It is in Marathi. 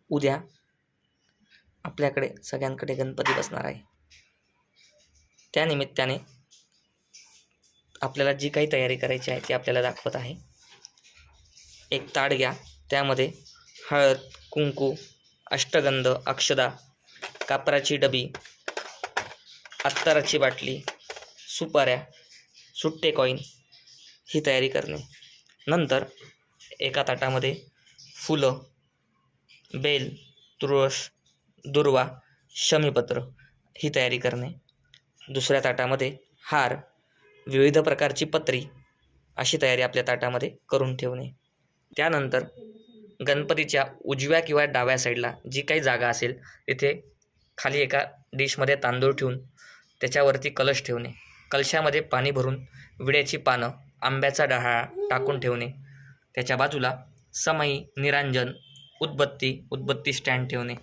उद्या आपल्याकडे सगळ्यांकडे गणपती बसणार आहे. त्यानिमित्ताने आपल्याला जी काही तयारी करायची आहे ती आपल्याला दाखवत आहे. एक ताट घ्या, त्यामध्ये हळद, कुंकू, अष्टगंध, अक्षदा, कापराची डबी, अत्तराची बाटली, सुपाऱ्या, सुट्टे कॉईन ही तयारी करणे. नंतर एका ताटामध्ये फुलं, बेल, तुळस, दुर्वा, शमीपत्र ही तयारी करणे. दुसऱ्या ताटामध्ये हार, विविध प्रकारची पत्री अशी तयारी आपल्या ताटामध्ये करून ठेवणे. त्यानंतर गणपतीच्या उजव्या किंवा डाव्या साईडला जी काही जागा असेल तिथे खाली एका डिशमध्ये तांदूळ ठेवून त्याच्यावरती कलश ठेवणे. कलशामध्ये पाणी भरून विड्याची पानं, आंब्याचा डहाळा टाकून ठेवणे. त्याच्या बाजूला समई, निरांजन, उदबत्ती स्टँड ठेवणे.